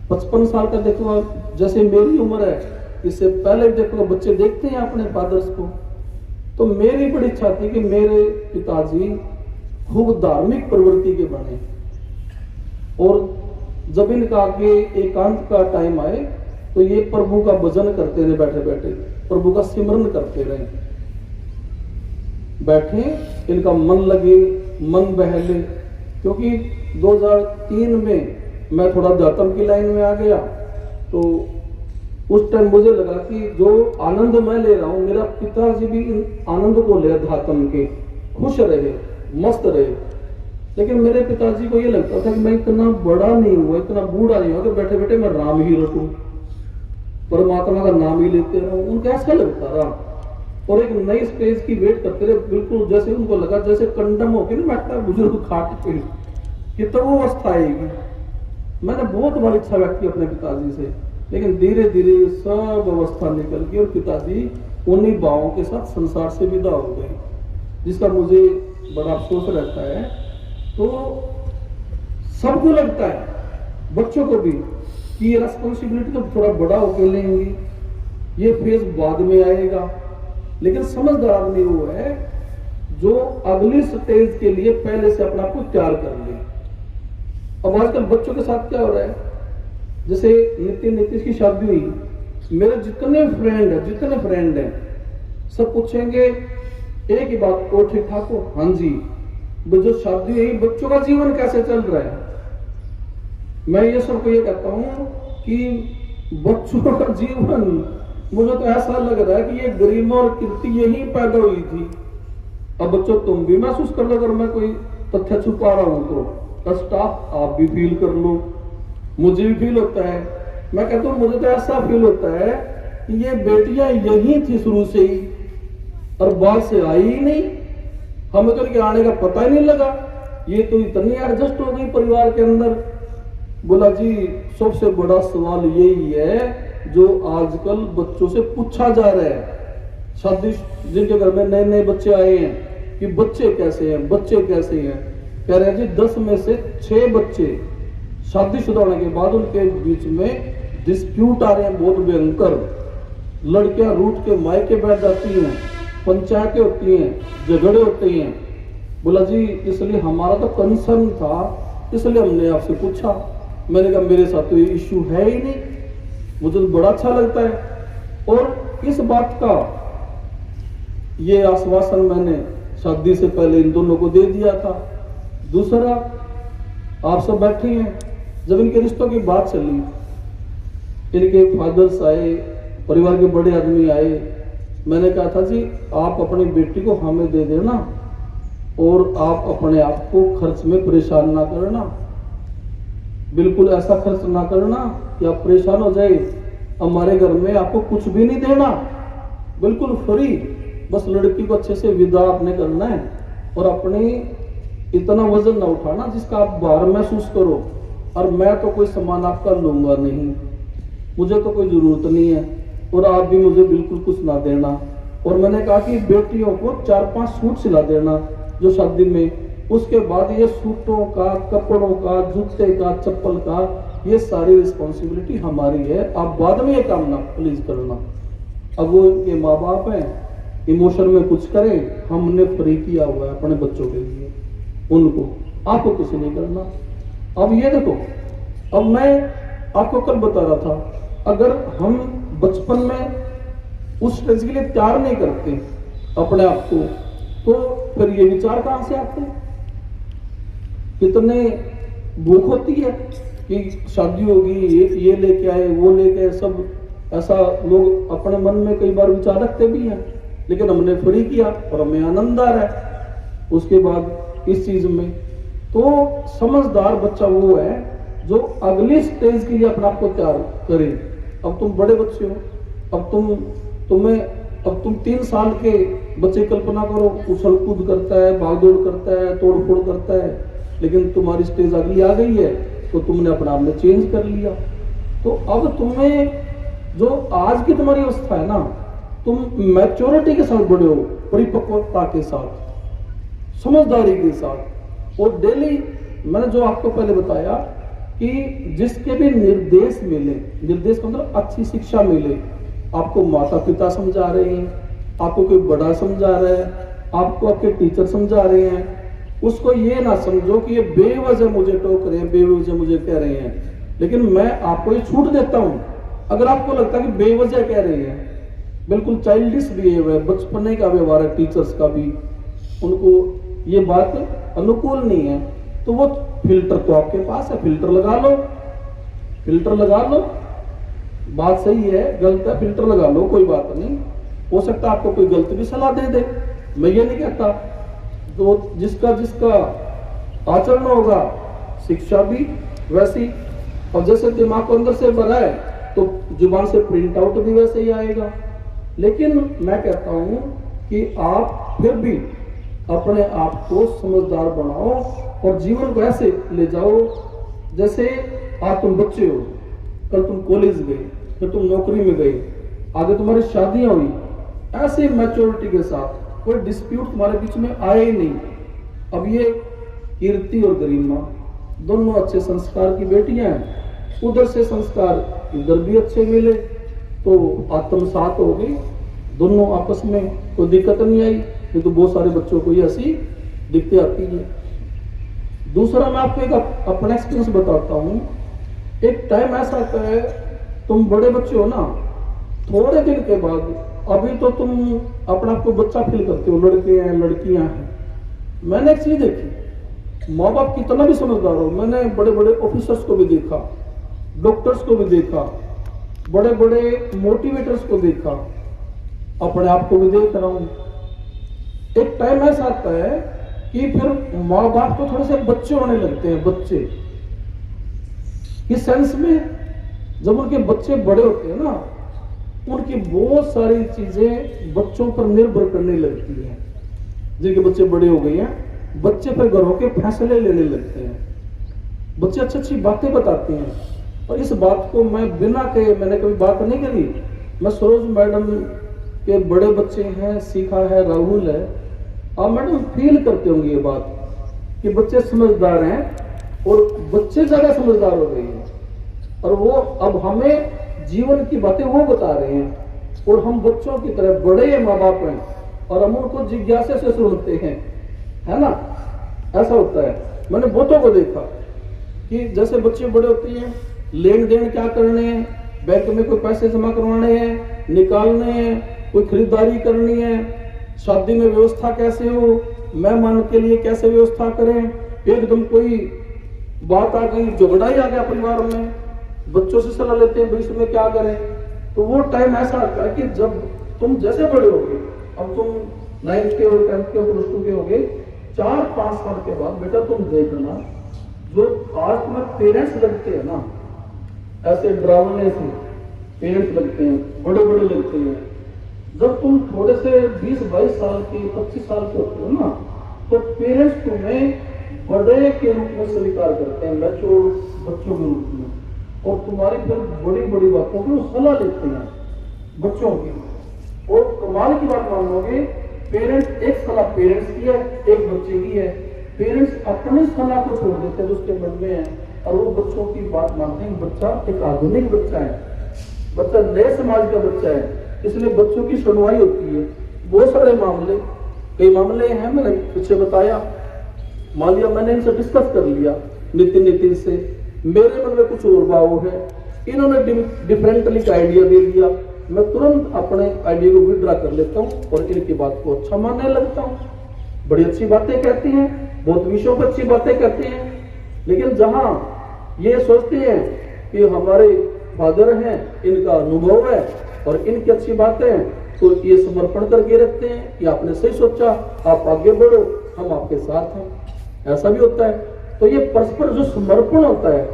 55 साल का देखा, जैसे मेरी उम्र है इससे पहले भी देखो, बच्चे देखते हैं अपने फादर्स को। तो मेरी बड़ी इच्छा थी कि मेरे पिताजी खूब धार्मिक प्रवृत्ति के बने, और जब इनका आगे एकांत का टाइम आए तो ये प्रभु का भजन करते रहे, बैठे बैठे प्रभु का सिमरन करते रहे, बैठे इनका मन लगे, मन बहले। क्योंकि 2003 में मैं थोड़ा अध्यात्म की लाइन में आ गया, तो उस टाइम मुझे लगा कि जो आनंद मैं ले रहा हूं मेरा पिताजी भी इन आनंद को ले अध्यात्म के, खुश रहे, मस्त रहे। लेकिन मेरे पिताजी को ये लगता था कि मैं इतना बड़ा नहीं हुआ, इतना बूढ़ा नहीं हुआ कि बैठे बैठे मैं राम ही रटूं, परमात्मा का नाम ही लेते रहूं, उनको ऐसा लगता रहा। और एक नई स्टेज की वेट करते रहे, बिल्कुल जैसे उनको लगा जैसे कंडम होकर ना बैठता बुजुर्ग खाट पे कि तो वो अवस्था आएगी। मैंने बहुत बार इच्छा व्यक्त की अपने पिताजी से, लेकिन धीरे धीरे सब अवस्था निकल गई और पिताजी उन्हीं भावों के साथ संसार से विदा हो गए, जिसका मुझे बड़ा अफसोस रहता है। तो सबको लगता है, बच्चों को भी, कि ये रेस्पॉन्सिबिलिटी तो थोड़ा बड़ा होकर लेंगे, ये फेज बाद में आएगा। लेकिन समझदार आदमी वो है जो अगली स्टेज के लिए पहले से अपना को तैयार कर ले। अब आजकल बच्चों के साथ क्या हो रहा है, जैसे नीतीश की शादी हुई, मेरे जितने फ्रेंड हैं सब पूछेंगे एक ही बात, और ठीक ठाक हो? हाँ जी। जो शादी हुई, बच्चों का जीवन कैसे चल रहा है? मैं ये सबको ये कहता हूं कि बच्चों का जीवन, मुझे तो ऐसा लग रहा है कि ये गरिमा और कीर्ति यही पैदा हुई थी। अब बच्चों तुम भी महसूस कर लो, अगर मैं कोई तथ्य छुपा रहा हूं तो स्टाफ आप भी फील कर लो, मुझे भी फील होता है। मैं कहता हूं मुझे तो ऐसा फील होता है कि ये बेटियां यही थी शुरू से ही और बाहर से आई ही नहीं, हमें तो इनके आने का पता ही नहीं लगा, ये तो इतनी एडजस्ट हो गई परिवार के अंदर। बोला जी सबसे बड़ा सवाल यही है जो आजकल बच्चों से पूछा जा रहा है, शादी जिनके घर में नए नए बच्चे आए हैं कि बच्चे कैसे हैं, बच्चे कैसे हैं। कह रहे हैं जी 10 में से 6 बच्चे शादीशुदा होने के बाद उनके बीच में डिस्प्यूट आ रहे हैं बहुत भयंकर, लड़कियां रूठ के मायके बैठ जाती हैं, पंचायतें होती हैं, झगड़े होते हैं। बोला जी इसलिए हमारा तो कंसर्न था, इसलिए हमने आपसे पूछा। मैंने कहा मेरे साथ तो ये इश्यू है ही नहीं, मुझे तो बड़ा अच्छा लगता है। और इस बात का ये आश्वासन मैंने शादी से पहले इन दोनों को दे दिया था। दूसरा, आप सब बैठे हैं, जब इनके रिश्तों की बात चली, इनके फादर्स आए, परिवार के बड़े आदमी आए, मैंने कहा था जी आप अपनी बेटी को हमें दे देना और आप अपने आप को खर्च में परेशान ना करना, बिल्कुल ऐसा खर्च ना करना कि आप परेशान हो जाए। हमारे घर में आपको कुछ भी नहीं देना, बिल्कुल फ्री, बस लड़की को अच्छे से विदा आपने करना है और अपनी इतना वजन ना उठाना जिसका आप भार महसूस करो। और मैं तो कोई सामान आपका लूंगा नहीं, मुझे तो कोई जरूरत नहीं है और आप भी मुझे बिल्कुल कुछ ना देना। और मैंने कहा कि बेटियों को 4-5 सूट सिला देना जो शादी में, उसके बाद ये सूटों का, कपड़ों का, जूते का, चप्पल का, ये सारी रिस्पॉन्सिबिलिटी हमारी है, आप बाद में ये काम ना प्लीज करना। अब वो ये माँ बाप हैं, इमोशन में कुछ करें, हमने फ्री किया हुआ है अपने बच्चों के लिए, उनको आपको कुछ नहीं करना। अब ये देखो, अब मैं आपको कल बता रहा था, अगर हम बचपन में उस स्टेज के लिए तैयार नहीं करते अपने आप को, तो फिर ये विचार कहां से आते हैं? कितने भूख होती है कि शादी होगी, ये लेके आए, वो लेके आए, सब ऐसा लोग अपने मन में कई बार विचार रखते भी हैं, लेकिन हमने फ्री किया और हमें आनंद आ रहा है उसके बाद इस चीज में। तो समझदार बच्चा वो है जो अगली स्टेज के लिए अपने आप को तैयार करे। अब तुम बड़े बच्चे हो, अब तुम 3 साल के बच्चे कल्पना करो, उछल कूद करता है, भागदौड़ करता है, तोड़ फोड़ करता है, लेकिन तुम्हारी स्टेज अगली आ गई है तो तुमने अपना आप में चेंज कर लिया। तो अब तुम्हें जो आज की तुम्हारी अवस्था है ना, तुम मैच्योरिटी के साथ बड़े हो, परिपक्वता के साथ, समझदारी के साथ। और डेली मैंने जो आपको पहले बताया कि जिसके भी निर्देश मिले, निर्देश का मतलब अच्छी शिक्षा मिले, आपको माता पिता समझा रहे हैं, आपको कोई बड़ा समझा रहा है, आपको आपके टीचर समझा रहे हैं, उसको ये ना समझो कि ये बेवजह मुझे टोक रहे हैं, बेवजह मुझे कह रहे हैं। लेकिन मैं आपको ये छूट देता हूं, अगर आपको लगता है कि बेवजह कह रहे हैं, बिल्कुल चाइल्डिश बिहेव है, बचपने का व्यवहार है टीचर्स का भी, उनको ये बात अनुकूल नहीं है, तो वो फिल्टर तो आपके पास है, फिल्टर लगा लो, फिल्टर लगा लो। बात सही है, गलत है, फिल्टर लगा लो, कोई बात नहीं। हो सकता है आपको कोई गलत भी सलाह दे दे, मैं ये नहीं कहता। तो जिसका जिसका आचरण होगा, शिक्षा भी वैसी, और जैसे दिमाग को अंदर से भरा है तो जुबान से प्रिंट आउट भी वैसे ही आएगा। लेकिन मैं कहता हूं कि आप फिर भी अपने आप को समझदार बनाओ और जीवन को ऐसे ले जाओ जैसे आज तुम बच्चे हो, कल तुम कॉलेज गए, फिर तुम नौकरी में गए, आगे तुम्हारी शादियां हुई, ऐसे मैच्योरिटी के साथ, कोई डिस्प्यूट तुम्हारे बीच में आए ही नहीं। अब ये कीर्ति और गरिमा दोनों अच्छे संस्कार की बेटियां हैं, उधर से संस्कार इधर भी अच्छे मिले तो आत्मसात हो गई, दोनों आपस में कोई दिक्कत नहीं आई। नहीं तो बहुत सारे बच्चों को ये ऐसी दिक्कतें आती है। दूसरा, मैं आपको एक अपना एक्सपीरियंस बताता हूँ। एक टाइम ऐसा आता है, तुम बड़े बच्चे हो ना, थोड़े दिन के बाद, अभी तो तुम अपने आप को बच्चा फील करते हो, लड़के हैं लड़कियां हैं। मैंने एक चीज देखी, माँ बाप कितना भी समझदार हो, मैंने बड़े बड़े ऑफिसर्स को भी देखा, डॉक्टर्स को भी देखा, बड़े बड़े मोटिवेटर्स को देखा, अपने आप को भी देख रहा हूं। एक टाइम ऐसा आता है कि फिर माँ बाप को थोड़े से बच्चे होने लगते हैं, बच्चे इस सेंस में, जब उनके बच्चे बड़े होते हैं ना, उनकी बहुत सारी चीजें बच्चों पर निर्भर करने लगती हैं। जिनके बच्चे बड़े हो गए हैं, बच्चे पर घरों के फैसले लेने लगते हैं, बच्चे अच्छी अच्छी बातें बताते हैं। और इस बात को मैं बिना कहे, मैंने कभी बात नहीं करी, मैं सरोज मैडम के बड़े बच्चे हैं, सीखा है, राहुल है, आप मैडम फील करते होंगे ये बात कि बच्चे समझदार हैं और बच्चे ज्यादा समझदार हो गए हैं और वो अब हमें जीवन की बातें वो बता रहे हैं और हम बच्चों की तरह बड़े माँ बाप हैं और हम उनको जिज्ञासा से सुनते हैं, है ना। ऐसा होता है। मैंने बहुतों को देखा कि जैसे बच्चे बड़े होते हैं, लेन देन क्या करने हैं, बैंक में कोई पैसे जमा करवाने हैं, निकालने हैं, कोई खरीदारी करनी है, शादी में व्यवस्था कैसे हो, मेहमान के लिए कैसे व्यवस्था करें, एकदम कोई बात आ गई, झगड़ा ही आ गया परिवार में, बच्चों से सलाह लेते हैं भाई इसमें क्या करें। तो वो टाइम ऐसा आता है कि जब तुम जैसे बड़े होगे, अब तुम 9th के हो, 10th के हो, प्लस 2 के हो गए, 4-5 साल के बाद बेटा तुम देखना, जो आज तुम्हें पेरेंट्स लगते हैं ना, ऐसे डरावने से पेरेंट्स लगते हैं, बड़े बड़े लगते हैं, जब तुम थोड़े से 20-22 साल के, 25 साल के होते हो ना, तो पेरेंट्स तुम्हें बड़े के रूप में स्वीकार करते हैं, मैच्योर बच्चों के रूप में, और तुम्हारी फिर बड़ी बड़ी बातों की सलाह लेते हैं बच्चों की। और कमाल की बात मान लोगे, पेरेंट्स, एक सलाह पेरेंट्स की है, एक बच्चे की है, पेरेंट्स अपनी सलाह को छोड़ देते हैं जो उसके मन में है और वो बच्चों की बात मानते हैं। बच्चा एक आधुनिक बच्चा है, बच्चा नए समाज का बच्चा है, इसलिए बच्चों की सुनवाई होती है। बहुत सारे मामले, कई मामले हैं, मैंने पीछे बताया, मान लिया मैंने इनसे डिस्कस कर लिया, नितिन से, मेरे मन में कुछ और भाव है, इन्होंने डिफरेंटली का आइडिया दे दिया, मैं तुरंत अपने आइडिया को विड्रॉ कर लेता हूँ और इनकी बात को अच्छा मानने लगता हूँ। बड़ी अच्छी बातें कहती हैं, बहुत विषयों पर अच्छी बातें कहते हैं, लेकिन जहां ये सोचते हैं कि हमारे फादर हैं, इनका अनुभव है और इनकी अच्छी बातें, तो ये समर्पण करके रखते हैं कि आपने सही सोचा, आप आगे बढ़ो, हम आपके साथ हैं। ऐसा भी होता है। तो ये परस्पर जो समर्पण होता है,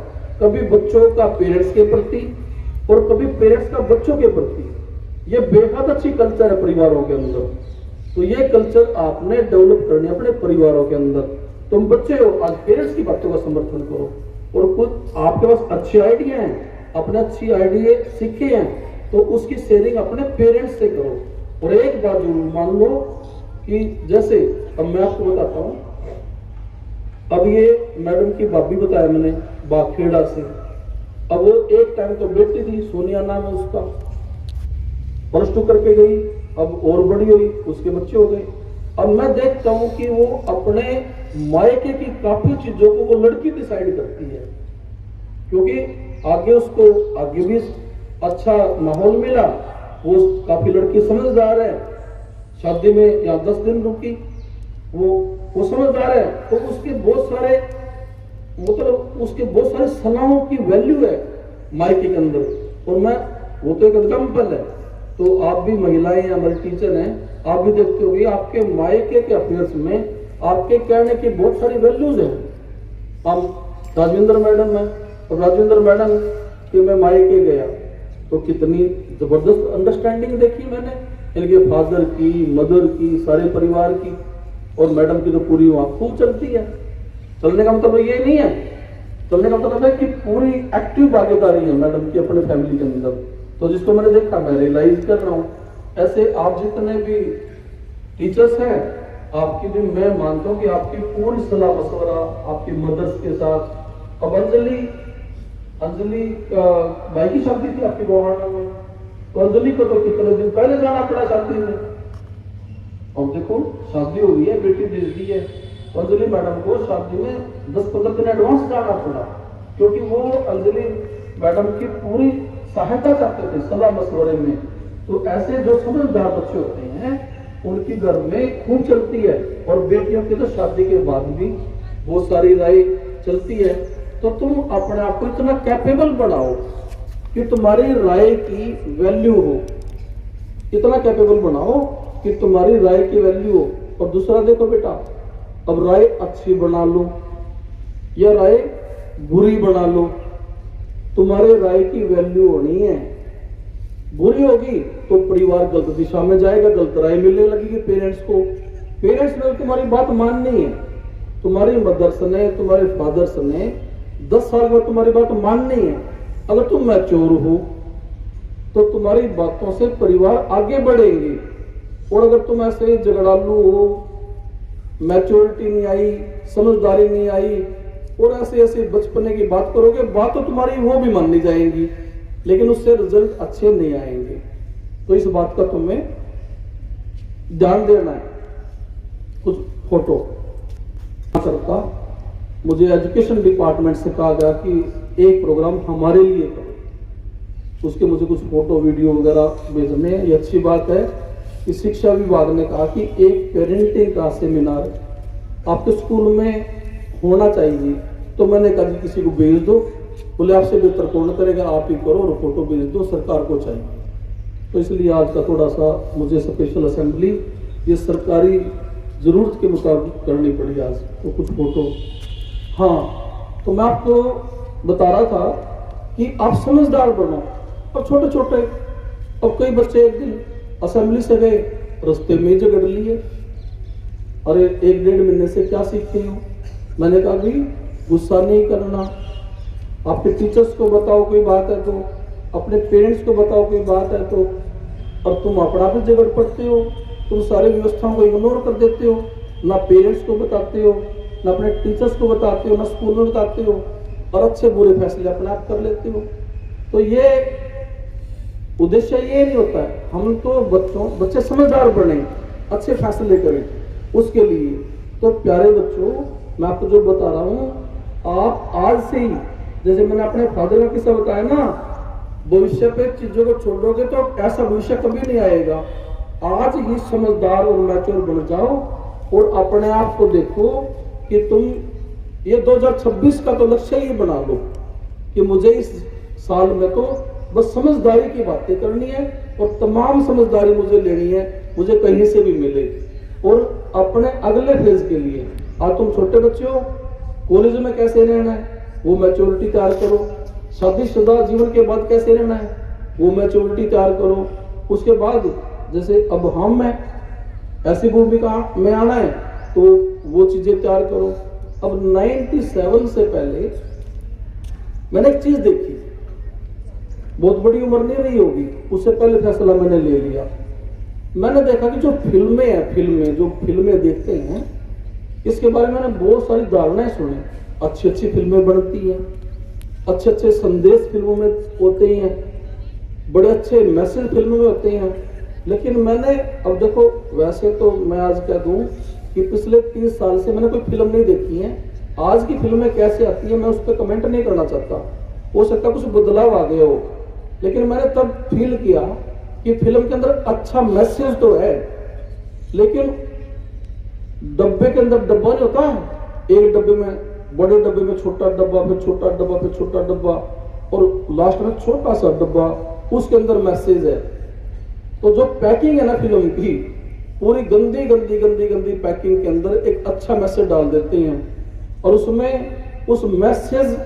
कभी बच्चों का पेरेंट्स के प्रति और कभी पेरेंट्स का बच्चों के प्रति, ये बेहद अच्छी कल्चर है परिवारों के अंदर। तो ये कल्चर आपने डेवलप करनी है अपने परिवारों के अंदर। तुम बच्चे हो, आज पेरेंट्स की बातों का समर्थन करो, और कुछ आपके पास अच्छे आइडिया हैं, अपने अच्छी आइडिया सीखे हैं, तो उसकी शेयरिंग अपने पेरेंट्स से करो। और एक बात जरूर मान लो कि जैसे अब मैं आपको बताता हूँ, अब ये मैडम की भाभी बताया मैंने बाखेड़ा से, अब वो एक टाइम तो बेटी थी, सोनिया नाम है उसका, +2 करके गई, अब और बड़ी हुई, उसके बच्चे हो गए। अब मैं देखता हूं कि वो अपने मायके की काफी चीजों को वो लड़की डिसाइड करती है, क्योंकि आगे उसको आगे भी अच्छा माहौल मिला, वो काफी लड़की समझदार है, शादी में यहाँ 10 दिन रुकी, वो समझदार है, तो उसके बहुत सारे मतलब उसके बहुत सारे सलाहों की वैल्यू है मायके के अंदर। और मैं, वो तो एक एग्जाम्पल है, तो आप भी महिलाएं हैं, हमारे टीचर हैं, आप भी देखते होंगे आपके मायके के अफेयर्स में आपके कहने की बहुत सारी वैल्यूज हैं। हम राजविंदर मैडम है, और राजविंदर मैडम के मैं मायके गया तो कितनी जबरदस्त अंडरस्टैंडिंग देखी मैंने, इनके फादर की, मदर की, सारे परिवार की, और मैडम की तो पूरी वहां खूब चलती है। चलने का मतलब ये नहीं है, चलने का मतलब है कि पूरी एक्टिव भागीदारी है मैडम की अपने फैमिली के अंदर। तो जिसको मैंने देखा, मैं रियलाइज कर रहा हूँ, ऐसे आप जितने भी टीचर्स हैं, आपकी भी मैं मानता हूँ कि आपकी पूरी सलाह मशवरा आपकी मदर्स के साथ। अब अंजलि भाई की शादी थी आपकी गोहाना में, तो अंजलि को तो कितने दिन पहले जाना पड़ा शादी में। अब देखो शादी हो गई है, बेटी भेज दी है, तो अंजलि मैडम को शादी में 10-15 दिन एडवांस जाना पड़ा, क्योंकि वो अंजलि मैडम की पूरी सहायता चाहते थे सलाह मशवरे में। तो ऐसे जो समझदार बच्चे होते हैं उनकी घर में खूब चलती है, और बेटियों की तो शादी के बाद भी बहुत सारी राय चलती है। तो तुम अपने आप को इतना कैपेबल बनाओ कि तुम्हारी राय की वैल्यू हो, इतना कैपेबल बनाओ कि तुम्हारी राय की वैल्यू हो। और दूसरा देखो बेटा, अब राय अच्छी बना लो या राय बुरी बना लो, तुम्हारे राय की वैल्यू होनी है। बुरी होगी तो परिवार गलत दिशा में जाएगा, गलत राय मिलने लगेगी पेरेंट्स को। पेरेंट्स ने तुम्हारी बात माननी है, तुम्हारी मदर्स ने, तुम्हारे फादर्स ने 10 साल बाद तुम्हारी बात माननी है। अगर तुम मैच्योर हो तो तुम्हारी बातों से परिवार आगे बढ़ेंगे, और अगर तुम ऐसे झगड़ालू हो, मैच्योरिटी नहीं आई, समझदारी नहीं आई, और ऐसे ऐसे बचपने की बात करोगे, बात तो तुम्हारी वो भी माननी जाएंगी, लेकिन उससे रिजल्ट अच्छे नहीं आएंगे। तो इस बात का तुम्हें ध्यान देना है। कुछ फोटो करता, मुझे एजुकेशन डिपार्टमेंट से कहा गया कि एक प्रोग्राम हमारे लिए करो, उसके मुझे कुछ फोटो वीडियो वगैरह भेजने। ये अच्छी बात है कि शिक्षा विभाग ने कहा कि एक पेरेंटिंग का सेमिनार आपके स्कूल में होना चाहिए। तो मैंने कहा कि किसी को भेज दो, बोले आपसे बेहतर कौन करेगा, आप ही करो, और फोटो भेज दो, सरकार को चाहिए। तो इसलिए आज का थोड़ा सा मुझे स्पेशल असेंबली ये सरकारी जरूरत के मुताबिक करनी पड़ी आज। तो कुछ फोटो, हाँ, तो मैं आपको बता रहा था कि आप समझदार बनो। और छोटे छोटे, अब कई बच्चे एक दिन असेंबली से गए, रास्ते में झगड़ लिए। अरे 1-1.5 महीने से क्या सीखते हो? मैंने कहा भी गुस्सा नहीं करना, आपके टीचर्स को बताओ कोई बात है तो, अपने पेरेंट्स को बताओ कोई बात है तो, और तुम अपना भी झगड़ पड़ते हो। तुम सारी व्यवस्थाओं को इग्नोर कर देते हो, ना पेरेंट्स को बताते हो, ना अपने टीचर्स को बताते हो, ना स्कूल में बताते हो, और अच्छे बुरे फैसले अपने आप कर लेते हो। तो ये उद्देश्य ये नहीं होता है। हम तो बच्चे समझदार बने, अच्छे फैसले करें उसके लिए। तो प्यारे बच्चों, मैं आपको जो बता रहा हूँ, आप आज से ही, जैसे मैंने अपने फादर का किस्सा बताया ना, भविष्य पे चीजों को छोड़ोगे तो ऐसा भविष्य कभी नहीं आएगा। आज ही समझदार और मैच्योर बन जाओ, और अपने आप को देखो कि तुम ये 2026 का तो लक्ष्य ही बना लो कि मुझे इस साल में तो बस समझदारी की बातें करनी है, और तमाम समझदारी मुझे लेनी है, मुझे कहीं से भी मिले। और अपने अगले फेज के लिए, आज तुम छोटे बच्चे हो, कॉलेज में कैसे रहना है वो मैच्योरिटी तैयार करो। शादीशुदा जीवन के बाद कैसे रहना है वो मैच्योरिटी तैयार करो। उसके बाद जैसे अब हम में ऐसी भूमिका में आना है तो वो चीजें तैयार करो। अब 97 से पहले मैंने एक चीज देखी, बहुत बड़ी उम्र नहीं रही होगी, उससे पहले फैसला मैंने ले लिया। मैंने देखा कि जो फिल्में देखते हैं, इसके बारे में मैंने बहुत सारी धारणाएं सुनी। अच्छी अच्छी फिल्में बनती हैं, अच्छे अच्छे संदेश फिल्मों में होते हैं, बड़े अच्छे मैसेज फिल्मों में होते हैं। लेकिन मैंने, अब देखो, वैसे तो मैं आज कह दूं कि पिछले 30 साल से मैंने कोई फिल्म नहीं देखी है। आज की फिल्में कैसे आती है मैं उस पर कमेंट नहीं करना चाहता, हो सकता कुछ बदलाव आ गया हो, लेकिन मैंने तब फील किया कि फिल्म के अंदर अच्छा मैसेज तो है, लेकिन डब्बे के अंदर डब्बा नहीं होता है, एक डब्बे में, बड़े डब्बे में छोटा डब्बा, फिर छोटा डब्बा, फिर छोटा डब्बा, और लास्ट में छोटा सा डब्बा, उसके अंदर मैसेज है। तो जो पैकिंग है ना फिल्म की, पूरी गंदी गंदी गंदी गंदी पैकिंग के अंदर एक अच्छा मैसेज डाल देते हैं, और उसमें उस मैसेज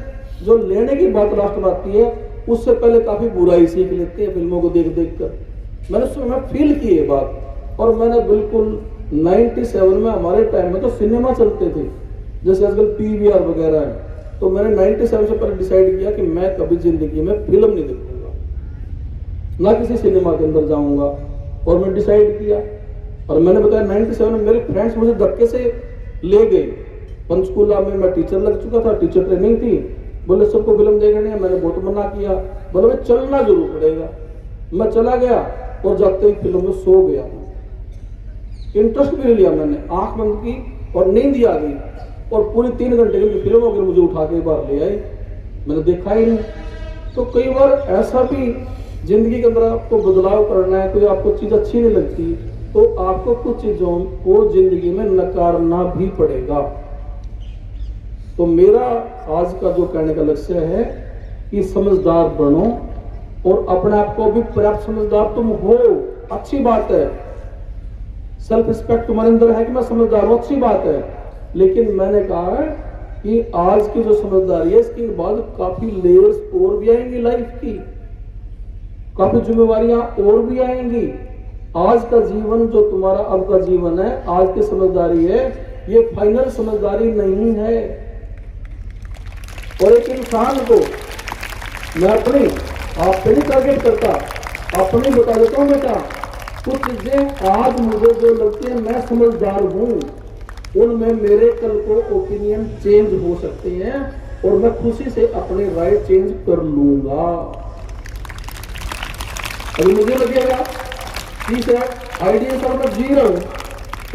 जो लेने की बात लास्ट में आती है, उससे पहले काफी बुराई सीख लेते हैं फिल्मों को देख देख कर। मैंने उसमें फील की ये बात, और मैंने बिल्कुल 97 में, हमारे टाइम में तो सिनेमा चलते थे, जैसे आजकल पीवीआर वगैरह है, तो मैंने 97 से पहले डिसाइड किया कि मैं कभी जिंदगी में फिल्म नहीं देखूंगा, ना किसी सिनेमा के अंदर जाऊंगा। और मैं डिसाइड किया, और मैंने बताया 97 में मेरे फ्रेंड्स मुझे धक्के से ले गए। पंचकूला में मैं टीचर लग चुका था, टीचर ट्रेनिंग थी, बोले सबको फिल्म देखनी है। मैंने बहुत मना किया, बोले भाई चलना जरूर पड़ेगा। मैं चला गया, और जाते ही फिल्म में सो गया। इंटरेस्ट भी लिया मैंने, आंख बंद की और नींद आ गई, और पूरी 3 घंटे की फिल्म हो गई, मुझे उठा के बाहर ले आई, मैंने देखा ही नहीं। तो कई बार ऐसा भी जिंदगी के अंदर आपको बदलाव करना है, कोई आपको चीज अच्छी नहीं लगती, तो आपको कुछ चीजों को जिंदगी में नकारना भी पड़ेगा। तो मेरा आज का जो कहने का लक्ष्य है कि समझदार बनो, और अपने आप को भी पर्याप्त समझदार तुम हो, अच्छी बात है। सेल्फ रिस्पेक्ट तुम्हारे अंदर है कि मैं समझदार हूं, अच्छी बात है। लेकिन मैंने कहा है कि आज की जो समझदारी है, इसके बाद काफी लेयर्स और भी आएंगी लाइफ की। काफी जिम्मेवारियां और भी आएंगी। आज का जीवन जो तुम्हारा अब का जीवन है, आज की समझदारी है, ये फाइनल समझदारी नहीं है। और एक इंसान को मैं अपनी आपसे नहीं टारगेट करता, अपनी बता देता हूं बेटा, कुछ चीजें आज मुझे जो लगती है मैं समझदार हूं, उनमें मेरे कल को ओपिनियन चेंज हो सकते हैं और मैं खुशी से अपने राय चेंज कर लूंगा। अभी मुझे लगेगा ठीक है, आइडिया से मैं जी रहा हूं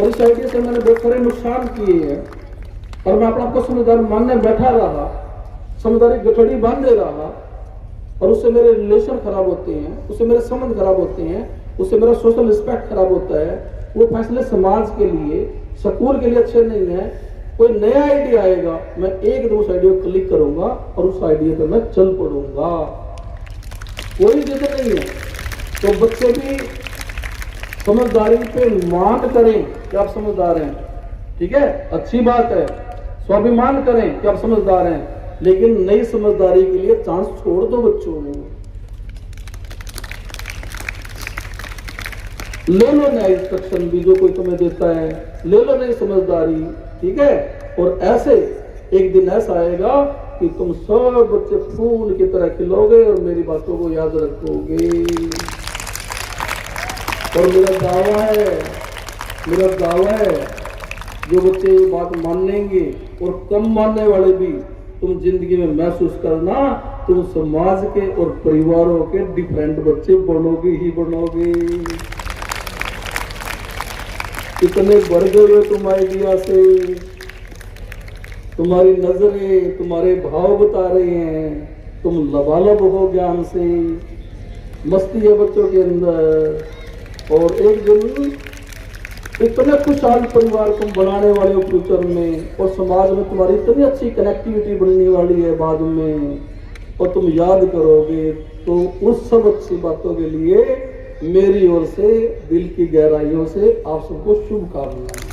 और इस आइडिया से मैंने बहुत सारे नुकसान किए हैं और मैं अपने आपको समझदार मानने बैठा रहा, समझदारी गठड़ी बांध दे रहा और उससे मेरे रिलेशन खराब होते हैं, उससे मेरे संबंध खराब होते हैं, उससे मेरा सोशल रिस्पेक्ट खराब होता है। वो फैसले समाज के लिए, स्कूल के लिए अच्छे नहीं है। कोई नया आइडिया आएगा, मैं एकदम उस आइडिया को क्लिक करूंगा और उस आइडिया पे मैं चल पड़ूंगा, कोई जिद नहीं है। तो बच्चे भी समझदारी पे मान करें कि आप समझदार हैं, ठीक है, अच्छी बात है। स्वाभिमान करें कि आप समझदार हैं, लेकिन नई समझदारी के लिए चांस छोड़ दो बच्चों को। ले लो नया इंस्ट्रक्शन भी जो कोई तुम्हें देता है, ले लो नई समझदारी, ठीक है। और ऐसे एक दिन ऐसा आएगा कि तुम सब बच्चे फूल की तरह खिलोगे और मेरी बातों को याद रखोगे। और मेरा दावा है जो बच्चे ये बात मान लेंगे और कम मानने वाले भी, तुम जिंदगी में महसूस करना, तुम समाज के और परिवारों के डिफरेंट बच्चे बनोगे ही बनोगे। इतने बढ़ गए तुम आइडिया से, तुम्हारी नजरें तुम्हारे भाव बता रहे हैं, तुम लबालब हो ज्ञान से, मस्ती है बच्चों के अंदर। और एक दिन इतने खुशहाल परिवार तुम बनाने वाले हो फ्यूचर में, और समाज में तुम्हारी इतनी अच्छी कनेक्टिविटी बनने वाली है बाद में, और तुम याद करोगे। तो उस सब अच्छी बातों के लिए मेरी ओर से दिल की गहराइयों से आप सबको शुभकामनाएं।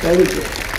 Thank you.